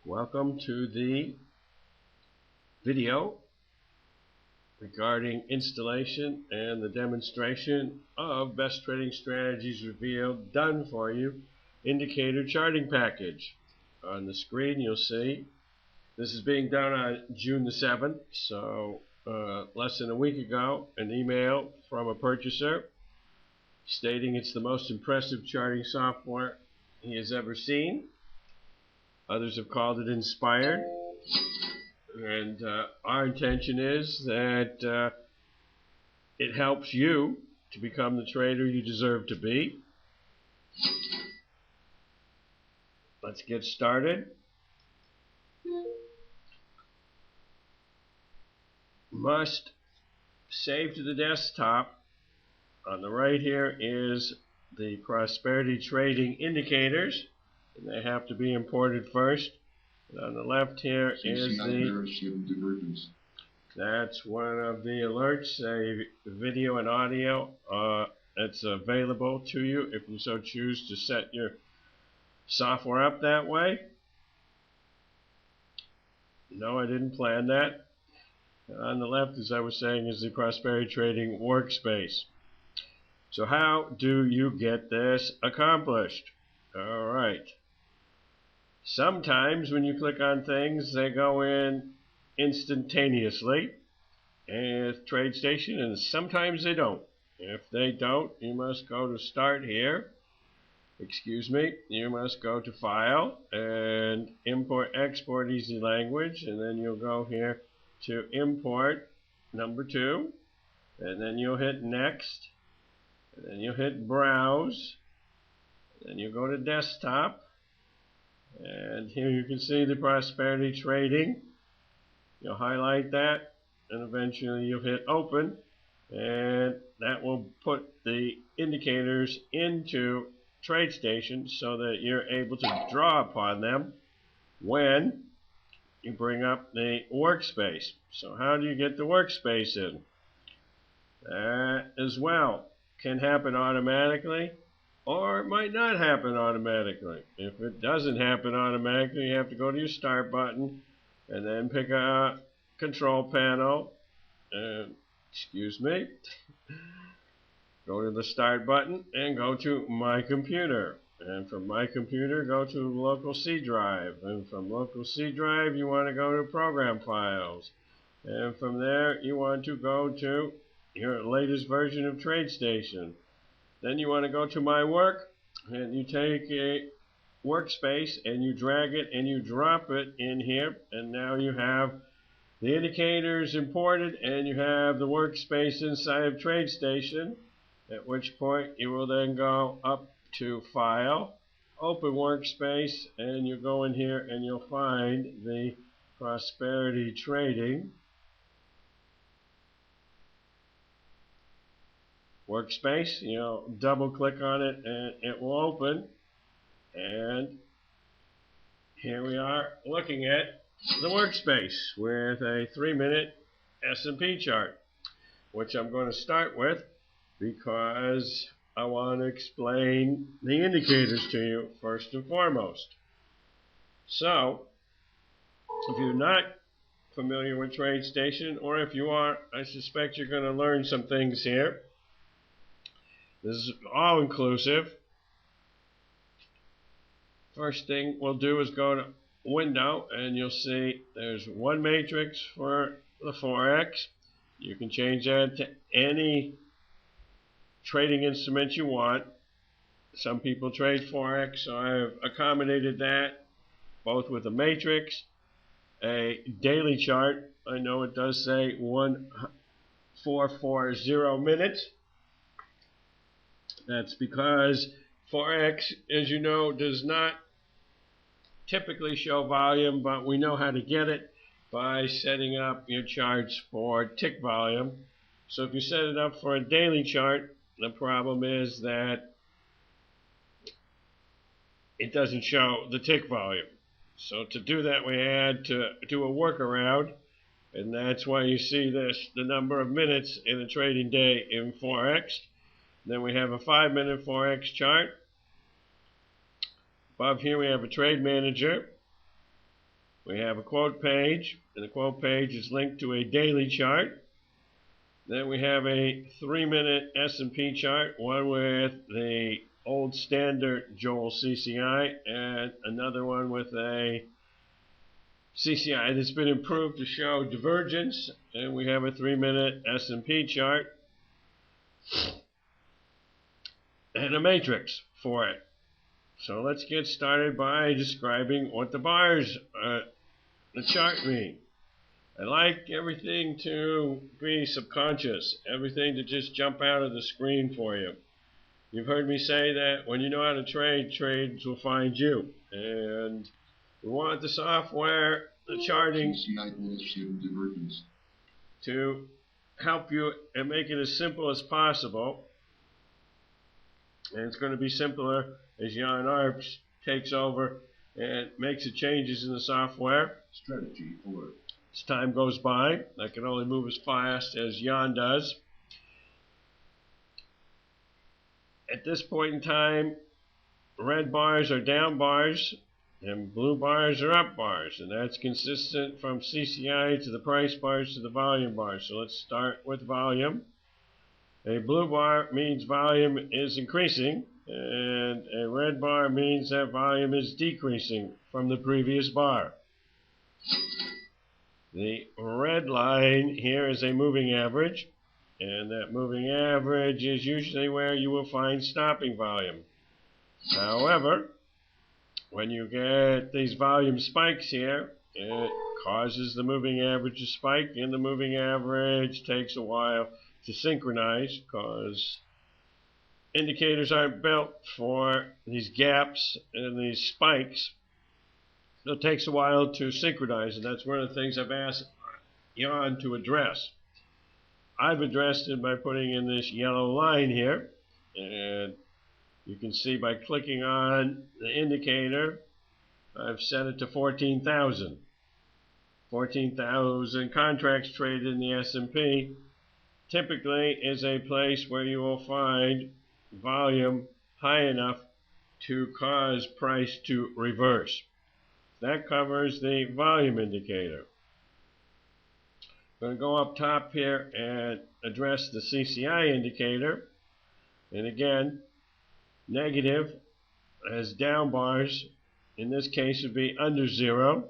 Welcome to the video regarding installation and the demonstration of Best Trading Strategies Revealed done for you indicator charting package. On the screen you'll see this is being done on June the 7th, so less than a week ago, an email from a purchaser stating it's the most impressive charting software he has ever seen. Others have called it inspired, and our intention is that it helps you to become the trader you deserve to be. Let's get started. Must save to the desktop. On the right here is the prosperity trading indicators, and they have to be imported first. And on the left here is that's one of the alerts, a video and audio. It's available to you if you so choose to set your software up that way. No, I didn't plan that. On the left, as I was saying, is the prosperity trading workspace. So how do you get this accomplished? All right. Sometimes when you click on things, they go in instantaneously with TradeStation, and sometimes they don't. If they don't, you must go to Start here. You must go to File and Import Export Easy Language, and then you'll go here to Import number 2, and then you'll hit Next, and then you'll hit Browse, and then you'll go to Desktop. And here you can see the prosperity trading. You'll highlight that, and eventually you'll hit open, and that will put the indicators into TradeStation so that you're able to draw upon them when you bring up the workspace. So how do you get the workspace in? That as well can happen automatically, or it might not happen automatically. If it doesn't happen automatically, you have to go to your Start button and then pick a control panel. Go to the Start button and go to My Computer. And from My Computer, go to Local C Drive. And from Local C Drive, you want to go to Program Files. And from there, you want to go to your latest version of TradeStation. Then you want to go to My Work, and you take a workspace and you drag it and you drop it in here, and now you have the indicators imported and you have the workspace inside of TradeStation, at which point you will then go up to File, Open Workspace, and you go in here and you'll find the Prosperity Trading workspace. You'll double click on it and it will open, and here we are looking at the workspace with a 3-minute S&P chart, which I'm going to start with because I want to explain the indicators to you first and foremost. So if you're not familiar with TradeStation, or if you are, I suspect you're going to learn some things here. This is all inclusive. First thing we'll do is go to Window, and you'll see there's one matrix for the Forex. You can change that to any trading instrument you want. Some people trade Forex, so I have accommodated that both with a matrix, a daily chart. I know it does say 1440 minutes. That's because Forex, as you know, does not typically show volume, but we know how to get it by setting up your charts for tick volume. So if you set it up for a daily chart, the problem is that it doesn't show the tick volume. So to do that, we had to do a workaround, and that's why you see this, the number of minutes in a trading day in Forex. Then we have a 5-minute Forex chart. Above here we have a trade manager. We have a quote page, and the quote page is linked to a daily chart. Then we have a 3-minute S&P chart, one with the old standard Joel CCI and another one with a CCI that's been improved to show divergence. And we have a 3-minute S&P chart and a matrix for it. So let's get started by describing what the bars the chart mean. I like everything to be subconscious, everything to just jump out of the screen for you. You've heard me say that when you know how to trade, trades will find you. And we want the software, the charting, to help you and make it as simple as possible. And it's going to be simpler as Jan Arps takes over and makes the changes in the software. Strategy alert. As time goes by, I can only move as fast as Jan does. At this point in time, red bars are down bars and blue bars are up bars, and that's consistent from CCI to the price bars to the volume bars. So let's start with volume. A blue bar means volume is increasing, and a red bar means that volume is decreasing from the previous bar. The red line here is a moving average, and that moving average is usually where you will find stopping volume. However, when you get these volume spikes here, it causes the moving average to spike, and the moving average takes a while to synchronize because indicators aren't built for these gaps and these spikes. So it takes a while to synchronize, and that's one of the things I've asked Jan to address. I've addressed it by putting in this yellow line here, and you can see by clicking on the indicator, I've set it to 14,000. 14,000 contracts traded in the S&P typically is a place where you will find volume high enough to cause price to reverse. That covers the volume indicator. I'm going to go up top here and address the CCI indicator. And again, negative as down bars in this case would be under 0,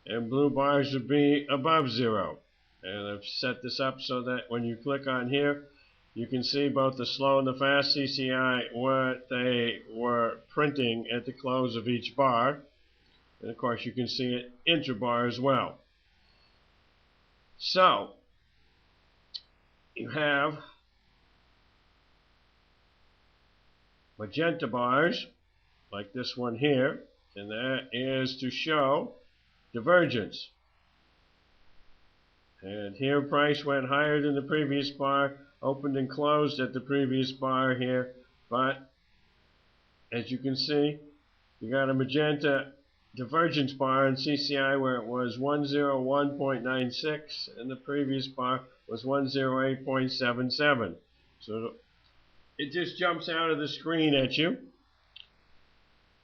and blue bars would be above 0. And I've set this up so that when you click on here, you can see both the slow and the fast CCI, what they were printing at the close of each bar. And of course, you can see it intrabar as well. So, you have magenta bars, like this one here, and that is to show divergence. And here price went higher than the previous bar, opened and closed at the previous bar here, but as you can see, you got a magenta divergence bar in CCI where it was 101.96 and the previous bar was 108.77. So it just jumps out of the screen at you.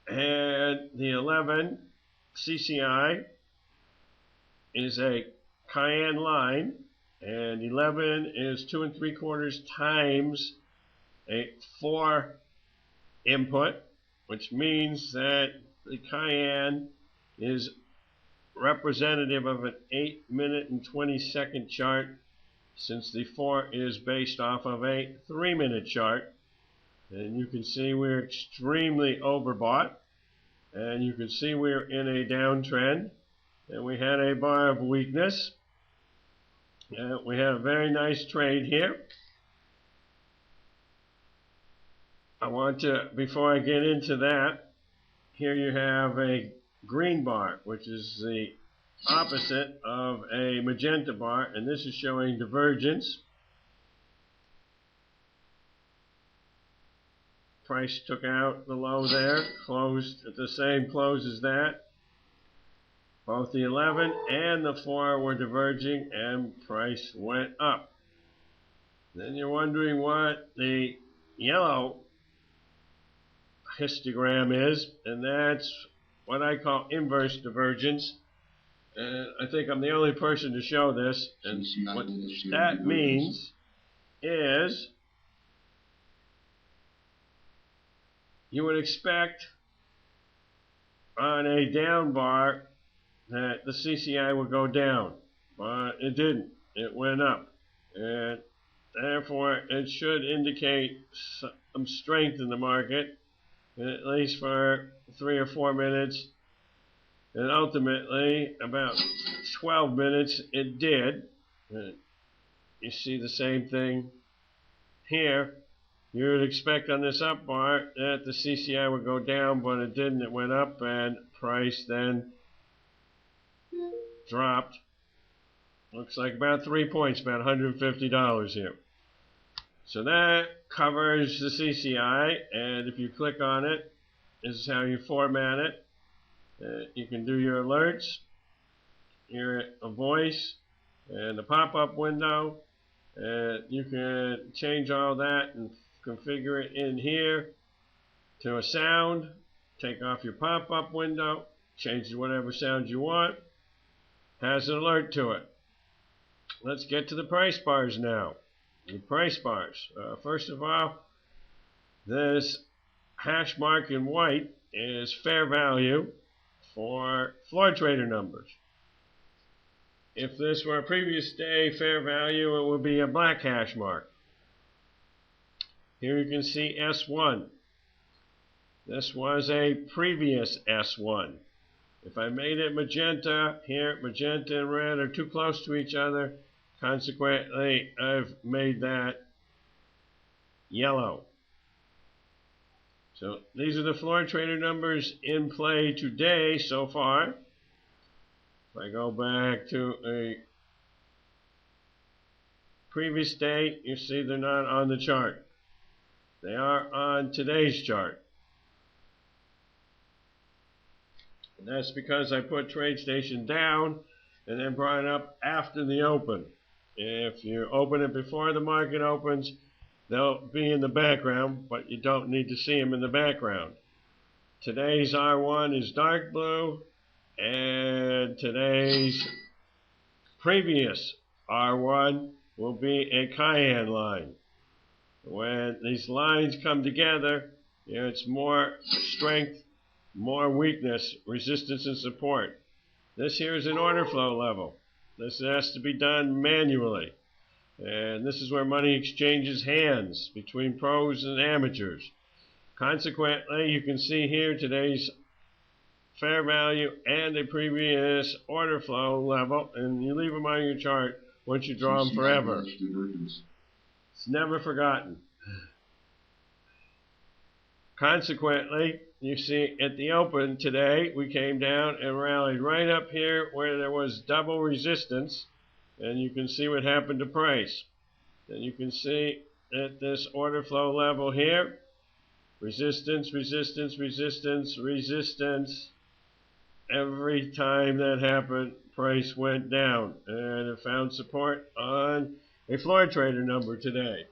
And the 11 CCI is a cayenne line, and 11 is 2 3/4 times a 4 input, which means that the cayenne is representative of an 8-minute and 20-second chart, since the 4 is based off of a 3-minute chart. And you can see we're extremely overbought, and you can see we're in a downtrend, and we had a bar of weakness. We had a very nice trade here. I want to, before I get into that, here you have a green bar, which is the opposite of a magenta bar, and this is showing divergence. Price took out the low there, closed at the same close as that. Both the 11 and the 4 were diverging, and price went up. Then you're wondering what the yellow histogram is, and that's what I call inverse divergence. And I think I'm the only person to show this. And what that means is you would expect on a down bar that the CCI would go down, but it didn't. It went up, and therefore it should indicate some strength in the market, at least for 3 or 4 minutes, and ultimately about 12 minutes it did. You see the same thing here. You would expect on this up bar that the CCI would go down, but it didn't. It went up, and price then dropped. Looks like about 3 points, about $150 here. So that covers the CCI, and if you click on it, this is how you format it. You can do your alerts, your voice, and the pop-up window. You can change all that and configure it in here to a sound. Take off your pop-up window, change to whatever sound you want. Has an alert to it. Let's get to the price bars now. The price bars. First of all, this hash mark in white is fair value for floor trader numbers. If this were a previous day fair value, it would be a black hash mark. Here you can see S1. This was a previous S1. If I made it magenta, here magenta and red are too close to each other. Consequently, I've made that yellow. So these are the floor trader numbers in play today so far. If I go back to a previous day, you see they're not on the chart. They are on today's chart. And that's because I put TradeStation down and then brought it up after the open. If you open it before the market opens, they'll be in the background, but you don't need to see them in the background. Today's R1 is dark blue, and today's previous R1 will be a cayenne line. When these lines come together, it's more strength, more weakness, resistance and support. This here is an order flow level. This has to be done manually. And this is where money exchanges hands between pros and amateurs. Consequently, you can see here today's fair value and a previous order flow level, and you leave them on your chart once you draw them forever. It's never forgotten. Consequently, you see at the open today, we came down and rallied right up here where there was double resistance, and you can see what happened to price. And you can see at this order flow level here, resistance, resistance, resistance, resistance. Every time that happened, price went down, and it found support on a floor trader number today.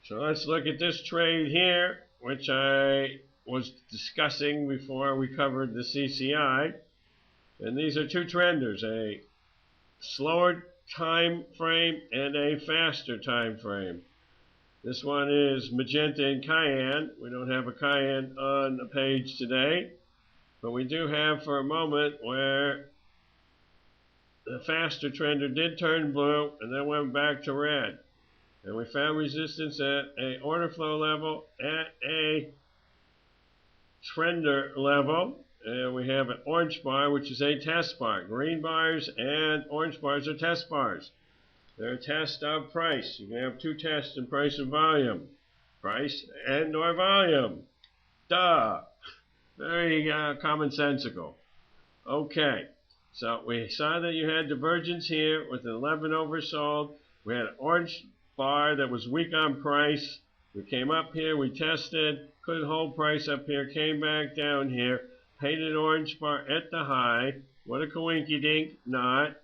So let's look at this trade here, which I was discussing before we covered the CCI. And these are two trenders, a slower time frame and a faster time frame. This one is magenta and cayenne. We don't have a cayenne on the page today, but we do have for a moment where the faster trender did turn blue and then went back to red. And we found resistance at a order flow level, at a trender level, and we have an orange bar, which is a test bar. Green bars and orange bars are test bars. They're a test of price. You can have two tests in price and volume. Price and or volume. Duh. Very commonsensical. Okay, so we saw that you had divergence here with an 11 oversold. We had an orange bar that was weak on price. We came up here, we tested, couldn't hold price up here, came back down here, painted orange bar at the high. What a coinky-dink, not.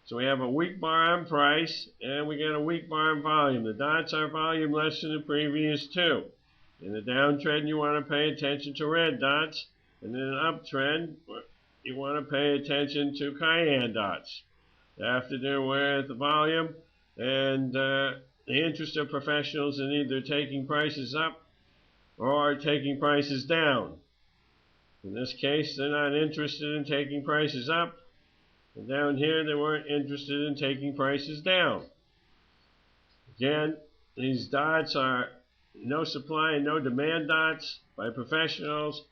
So we have a weak bar on price, and we get a weak bar on volume. The dots are volume less than the previous two. In the downtrend, you want to pay attention to red dots, and in an uptrend, you want to pay attention to cayenne dots. They have to do with volume and the interest of professionals in either taking prices up or taking prices down. In this case, they're not interested in taking prices up, and down here they weren't interested in taking prices down. Again, these dots are no supply and no demand dots by professionals.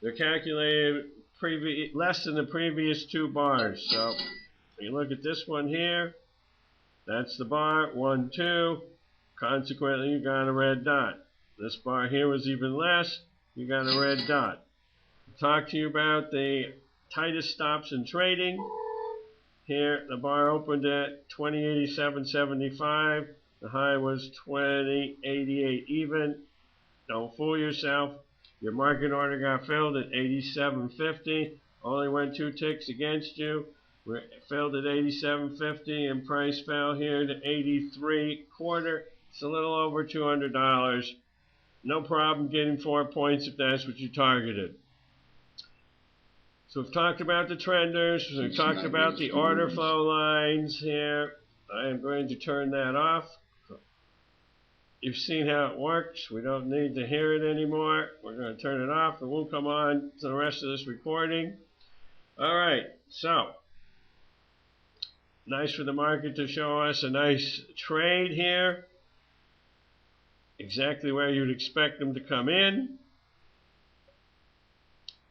They're calculated less than the previous two bars. So you look at this one here, that's the bar, 1, 2. Consequently, you got a red dot. This bar here was even less, you got a red dot. I'll talk to you about the tightest stops in trading. Here, the bar opened at 2087.75. The high was 2088 even. Don't fool yourself. Your market order got filled at 87.50. Only went 2 ticks against you. We filled at 87.50 and price fell here to 83.25. It's a little over $200. No problem getting 4 points if that's what you targeted. So we've talked about the trenders. We've talked about the order flow lines here. I am going to turn that off. You've seen how it works. We don't need to hear it anymore. We're going to turn it off. It won't come on to the rest of this recording. All right, so nice for the market to show us a nice trade here. Exactly where you'd expect them to come in.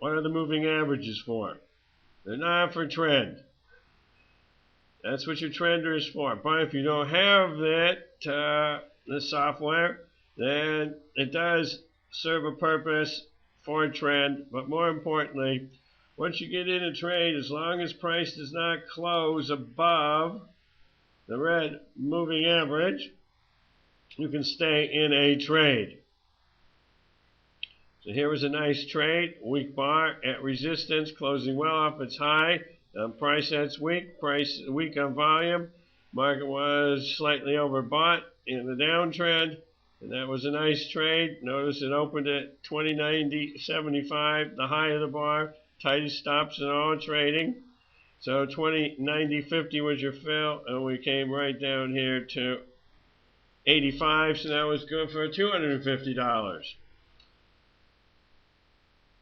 What are the moving averages for? They're not for trend. That's what your trender is for. But if you don't have that, the software, then it does serve a purpose for a trend. But more importantly, once you get in a trade, as long as price does not close above the red moving average, you can stay in a trade. So here was a nice trade, weak bar at resistance, closing well off its high. Price that's weak, price weak on volume. Market was slightly overbought in the downtrend, and that was a nice trade. Notice it opened at 2090.75, the high of the bar, tightest stops in all trading. So 2090.50 was your fill, and we came right down here to 85, so that was good for $250.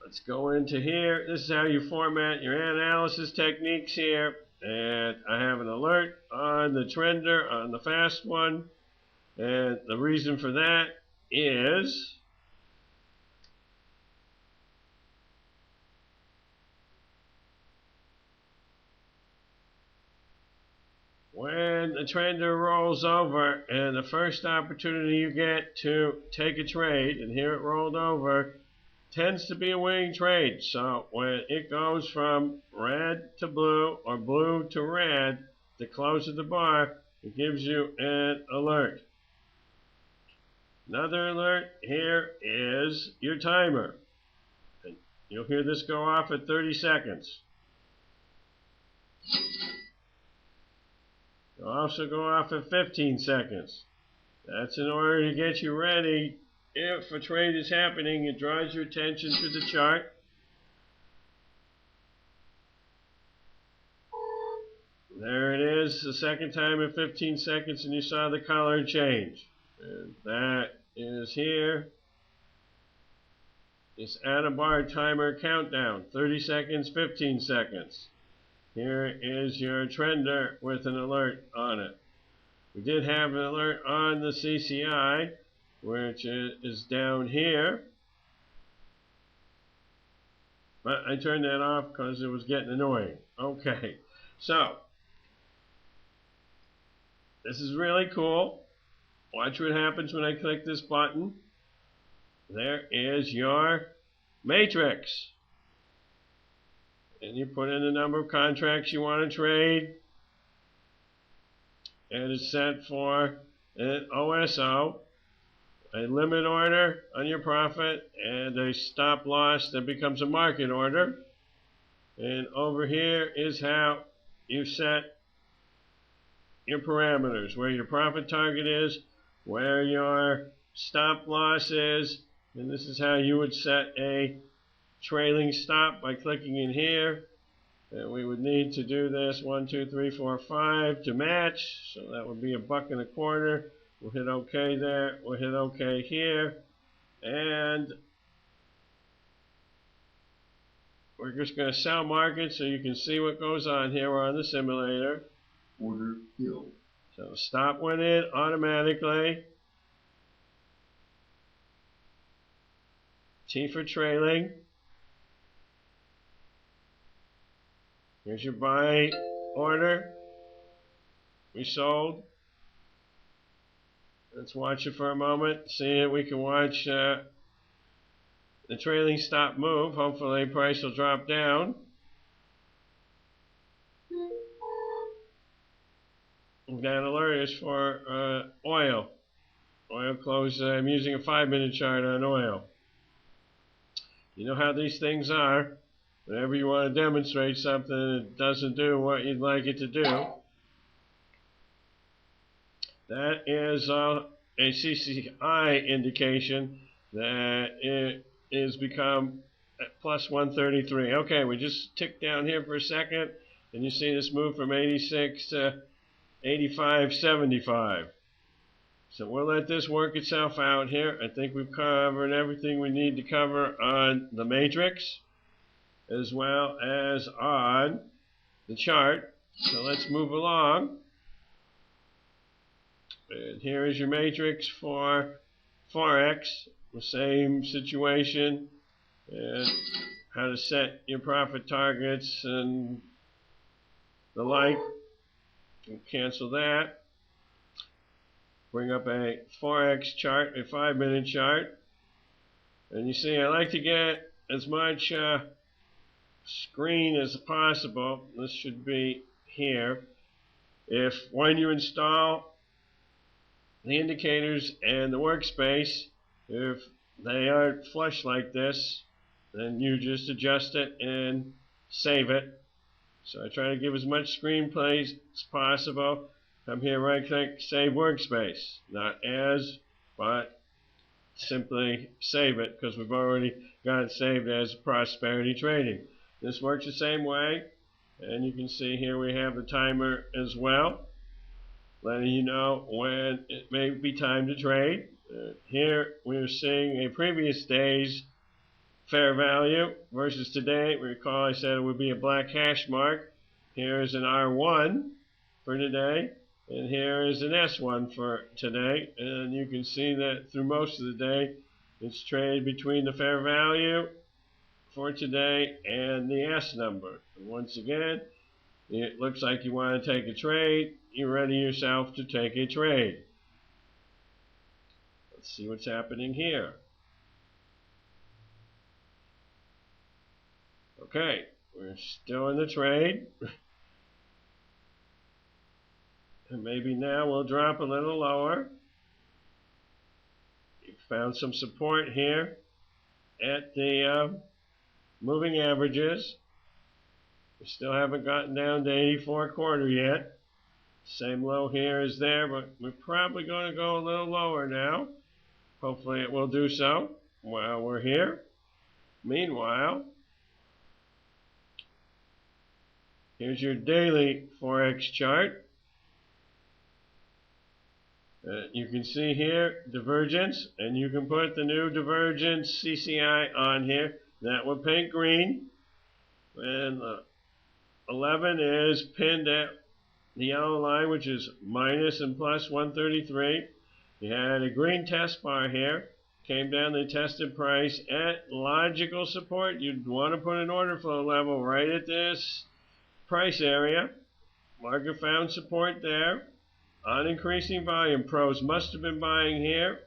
Let's go into here. This is how you format your analysis techniques here. And I have an alert on the trender, on the fast one. And the reason for that is when the trender rolls over and the first opportunity you get to take a trade, and here it rolled over, tends to be a winning trade. So when it goes from red to blue or blue to red, the close of the bar, it gives you an alert. Another alert here is your timer. And you'll hear this go off at 30 seconds. It'll also go off at 15 seconds. That's in order to get you ready. If a trade is happening, it draws your attention to the chart. There it is, the second time in 15 seconds, and you saw the color change. And that is here. It's at a bar timer countdown, 30 seconds, 15 seconds. Here is your trender with an alert on it. We did have an alert on the CCI, which is down here. But I turned that off because it was getting annoying. Okay, so this is really cool. Watch what happens when I click this button. There is your matrix. And you put in the number of contracts you want to trade. And it's set for an OSO, a limit order on your profit, and a stop loss that becomes a market order. And over here is how you set your parameters, where your profit target is, where your stop loss is, and this is how you would set a trailing stop by clicking in here. And we would need to do this 1, 2, 3, 4, 5 to match. So that would be $1.25. We'll hit OK there. We'll hit OK here. And we're just going to sell market so you can see what goes on here. We're on the simulator. Order filled. So stop went in automatically. T for trailing. Here's your buy order. We sold. Let's watch it for a moment. See if we can watch the trailing stop move. Hopefully price will drop down. That alert is for oil. Oil close. I'm using a 5-minute chart on oil. You know how these things are. Whenever you want to demonstrate something, it doesn't do what you'd like it to do. That is a CCI indication that it is become at plus 133. Okay, we just ticked down here for a second, and you see this move from 86 to 85.75. So we'll let this work itself out here. I think we've covered everything we need to cover on the matrix as well as on the chart. So let's move along. And here is your matrix for Forex. The same situation, and how to set your profit targets and the like. We'll cancel that. Bring up a Forex chart, a 5-minute chart. And you see, I like to get as much screen as possible. This should be here. If when you install the indicators and the workspace, if they aren't flush like this, then you just adjust it and save it. So I try to give as much screen play as possible. Come here, right click, save workspace. Not as, but simply save it because we've already got it saved as prosperity trading. This works the same way, and you can see here we have the timer as well, letting you know when it may be time to trade. Here we're seeing a previous day's fair value versus today. Recall I said it would be a black hash mark. Here is an R1 for today, and here is an S1 for today. And you can see that through most of the day it's traded between the fair value for today and the S number. And once again, it looks like you want to take a trade. You ready yourself to take a trade. Let's see what's happening here. Okay, we're still in the trade. And maybe now we'll drop a little lower. We found some support here at the moving averages. We still haven't gotten down to 84.25 yet. Same low here is there, but we're probably going to go a little lower now. Hopefully it will do so while we're here. Meanwhile, here's your daily Forex chart. You can see here divergence, and you can put the new divergence CCI on here. That will paint green, and 11 is pinned at the yellow line, which is minus and plus 133. You had a green test bar here, came down the tested price at logical support. You'd want to put an order flow level right at this price area. Market found support there. On increasing volume, pros must have been buying here.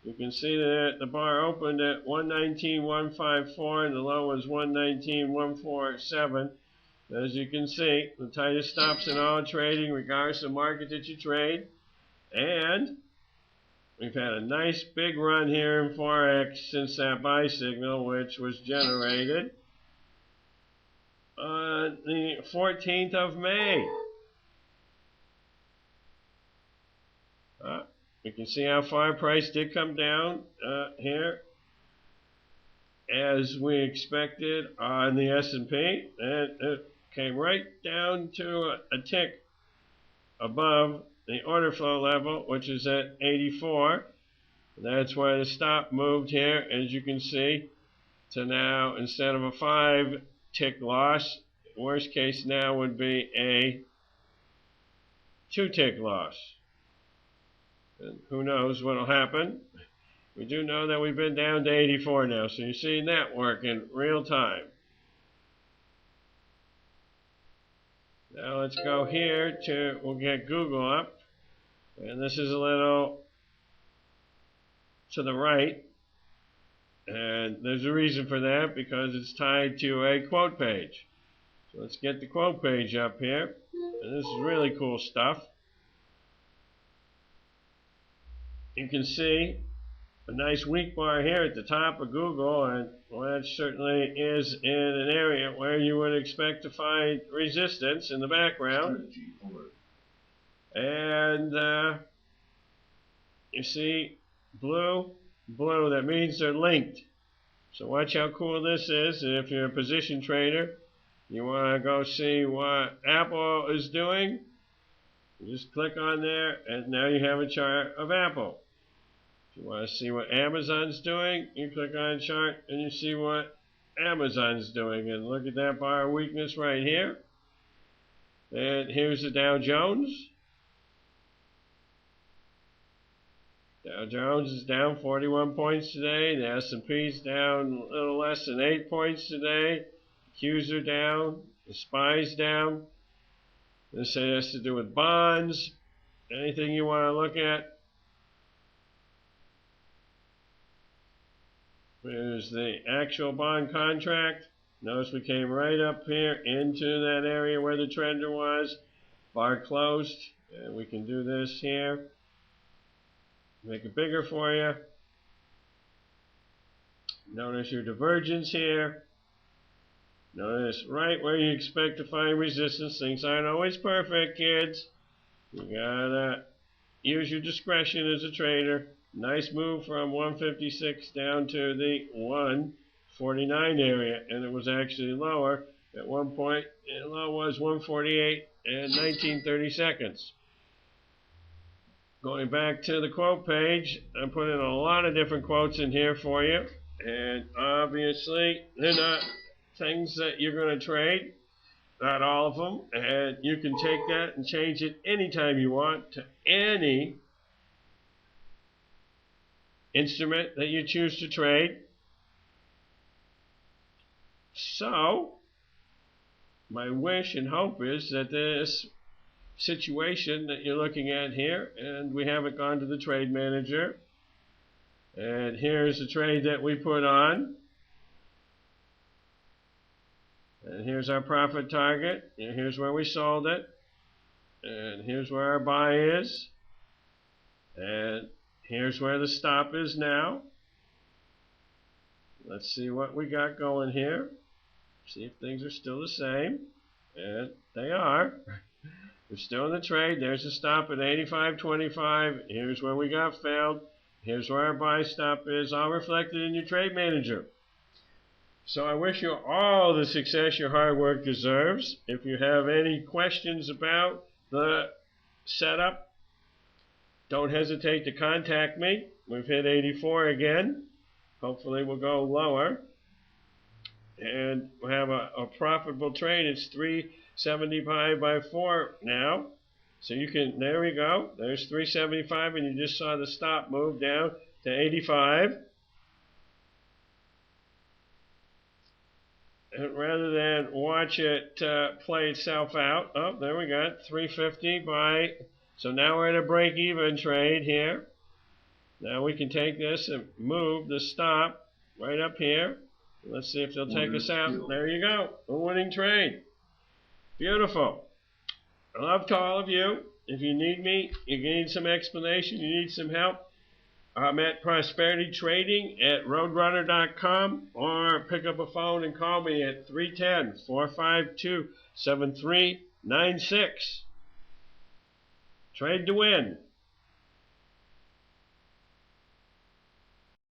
You can see that the bar opened at 119.154 and the low was 119.147. As you can see, the tightest stops in all trading, regardless of market that you trade. And we've had a nice big run here in Forex since that buy signal, which was generated on the 14th of May. You can see how far price did come down here, as we expected on the S&P, and it came right down to a tick above the order flow level, which is at 84. That's why the stop moved here, as you can see, to now, instead of a 5-tick loss, worst case now would be a 2-tick loss. And who knows what will happen. We do know that we've been down to 84 now, so you're seeing that work in real time. Now let's go here to, we'll get Google up, and this is a little to the right, and there's a reason for that because it's tied to a quote page. So let's get the quote page up here, and this is really cool stuff. You can see a nice weak bar here at the top of Google, and well, that certainly is in an area where you would expect to find resistance in the background. And you see blue, blue, that means they're linked. So watch how cool this is. And if you're a position trader, you want to go see what Apple is doing, you just click on there, and now you have a chart of Apple. If you want to see what Amazon's doing, you click on a chart and you see what Amazon's doing. And look at that bar of weakness right here. And here's the Dow Jones. Dow Jones is down 41 points today. The S&P's down a little less than 8 points today. The Qs are down. The SPY's down. This has to do with bonds. Anything you want to look at. There's the actual bond contract. Notice we came right up here into that area where the trender was. Bar closed. And we can do this here. Make it bigger for you. Notice your divergence here. Notice right where you expect to find resistance. Things aren't always perfect, kids. You gotta use your discretion as a trader. Nice move from 156 down to the 149 area, and it was actually lower. At one point, the low was 148 and 19/32. Going back to the quote page, I'm putting a lot of different quotes in here for you, and obviously they're not things that you're going to trade, not all of them, and you can take that and change it anytime you want to any instrument that you choose to trade. So my wish and hope is that this situation that you're looking at here, and we haven't gone to the trade manager, and here's the trade that we put on, and here's our profit target, and here's where we sold it, and here's where our buy is, and here's where the stop is now. Let's see what we got going here. See if things are still the same. And they are. We're still in the trade. There's a stop at 85.25. Here's where we got failed. Here's where our buy stop is, all reflected in your trade manager. So I wish you all the success your hard work deserves. If you have any questions about the setup, don't hesitate to contact me. We've hit 84 again. Hopefully we'll go lower. And we'll have a profitable trade. It's 375 by 4 now. So you can, there we go. There's 375, and you just saw the stop move down to 85. And rather than watch it play itself out, oh, there we got 350 by, so now we're at a break-even trade here. Now we can take this and move the stop right up here. Let's see if they'll take us out. There you go, a winning trade. Beautiful. Love to all of you. If you need me, you need some explanation, you need some help, I'm at Prosperity Trading at roadrunner.com, or pick up a phone and call me at 310-452-7396. Trade to win.